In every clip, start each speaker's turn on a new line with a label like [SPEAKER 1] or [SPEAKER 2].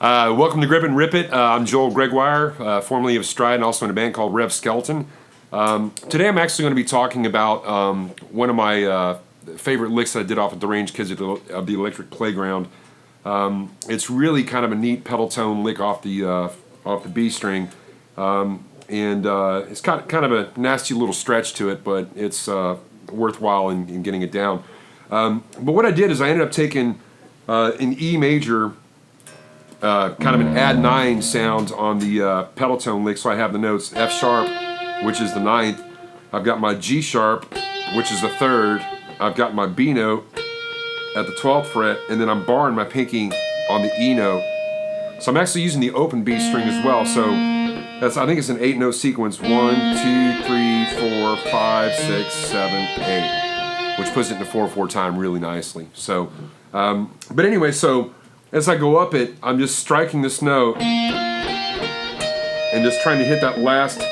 [SPEAKER 1] Welcome to Grip and Rip It. I'm Joel Gregoire, formerly of Stride and also in a band called Rev Skeleton. Today I'm actually going to be talking about one of my favorite licks that I did off at the Range Kids of the Electric Playground. It's really kind of a neat pedal tone lick off the B string, and it's kind of a nasty little stretch to it, but it's worthwhile in getting it down. But what I did is I ended up taking an E major, kind of an add 9 sound on the pedal tone lick. So I have the notes F sharp, which is the 9th. I've got my G sharp, which is the 3rd. I've got my B note at the 12th fret, and then I'm barring my pinky on the E note. So I'm actually using the open B string as well. So I think it's an 8-note sequence. 1, 2, 3, 4, 5, 6, 7, 8, which puts it in the 4/4 time really nicely. So, but anyway, so as I go up it, I'm just striking this note and just trying to hit that last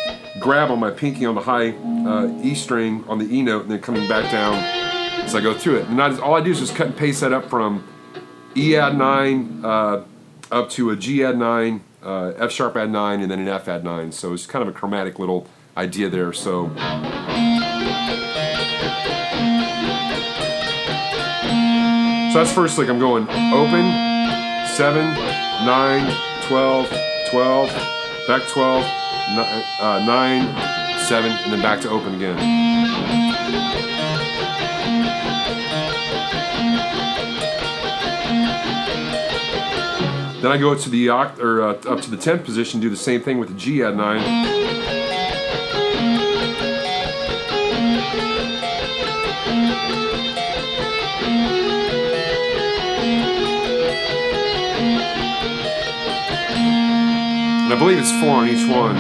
[SPEAKER 1] grab on my pinky on the high E string on the E note, and then coming back down as I go through it. And all I do is just cut and paste that up from E add 9 up to a G add 9, F sharp add 9, and then an F add 9. So it's kind of a chromatic little idea there. So that's first lick. I'm going open, 7, 9, 12, 12, back 12, 9, 7, and then back to open again. Then I go to the up to the 10th position, do the same thing with the G add 9. And I believe it's 4 on each one.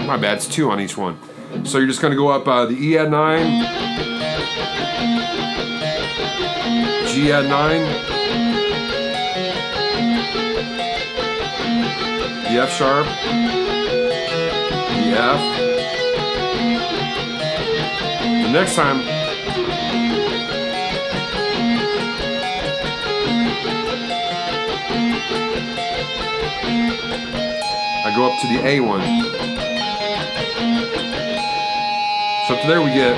[SPEAKER 1] My bad, it's 2 on each one. So you're just going to go up the E add 9, G add 9, the F sharp, the F. The next time, I go up to the A one. So up to there we get.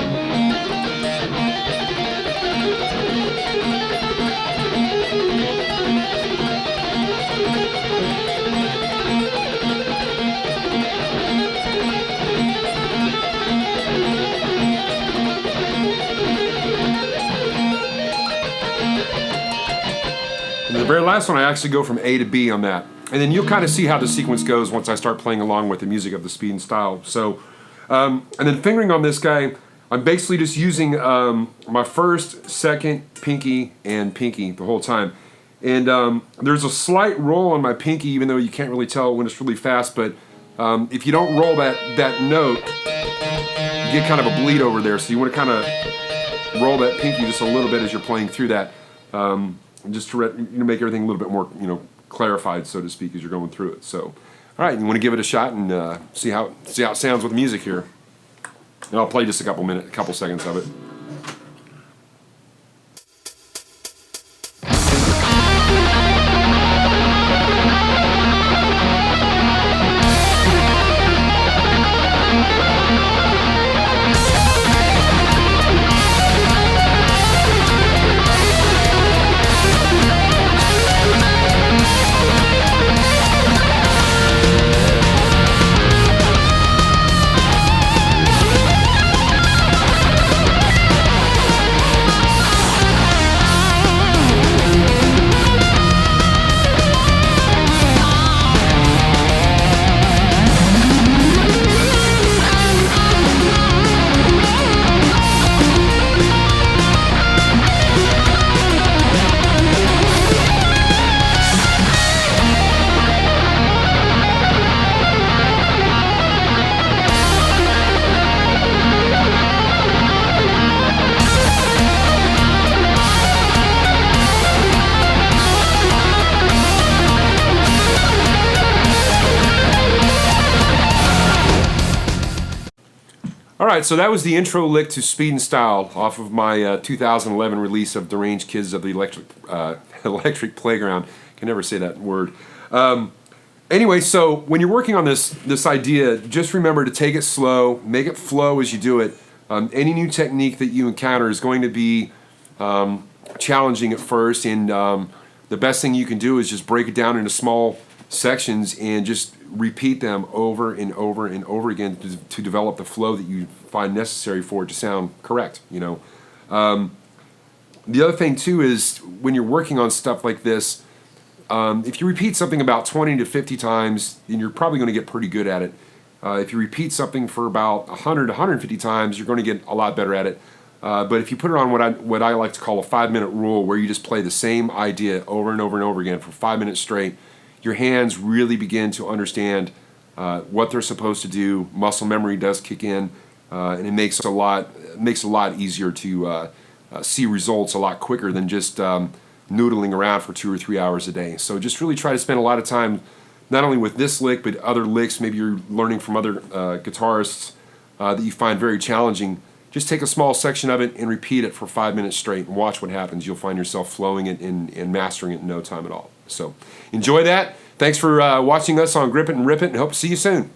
[SPEAKER 1] And the very last one, I actually go from A to B on that. And then you'll kind of see how the sequence goes once I start playing along with the music of the speed and style. So, and then fingering on this guy, I'm basically just using my first, second, pinky, and pinky the whole time. And there's a slight roll on my pinky, even though you can't really tell when it's really fast. But if you don't roll that note, you get kind of a bleed over there. So you want to kind of roll that pinky just a little bit as you're playing through that. Just to make everything a little bit more, clarified, so to speak, as you're going through it. So, all right, you want to give it a shot and see how it sounds with music here. And I'll play just a couple seconds of it. right, so that was the intro lick to Speed and Style off of my 2011 release of Deranged Kids of the Electric Playground. Can never say that word. Anyway, so when you're working on this idea, just remember to take it slow, make it flow as you do it. Any new technique that you encounter is going to be challenging at first, and the best thing you can do is just break it down into small sections and just repeat them over and over and over again to develop the flow that you find necessary for it to sound correct. The other thing too is when you're working on stuff like this, if you repeat something about 20 to 50 times, then you're probably going to get pretty good at it. If you repeat something for about 100 to 150 times, you're going to get a lot better at it. But if you put it on what I like to call a 5-minute rule, where you just play the same idea over and over and over again for 5 minutes straight, your hands really begin to understand what they're supposed to do. Muscle memory does kick in, and it makes it a lot easier to see results a lot quicker than just noodling around for 2 or 3 hours a day. So just really try to spend a lot of time not only with this lick, but other licks. Maybe you're learning from other guitarists that you find very challenging. Just take a small section of it and repeat it for 5 minutes straight and watch what happens. You'll find yourself flowing it and mastering it in no time at all. So enjoy that. Thanks for watching us on Grip It and Rip It, and hope to see you soon.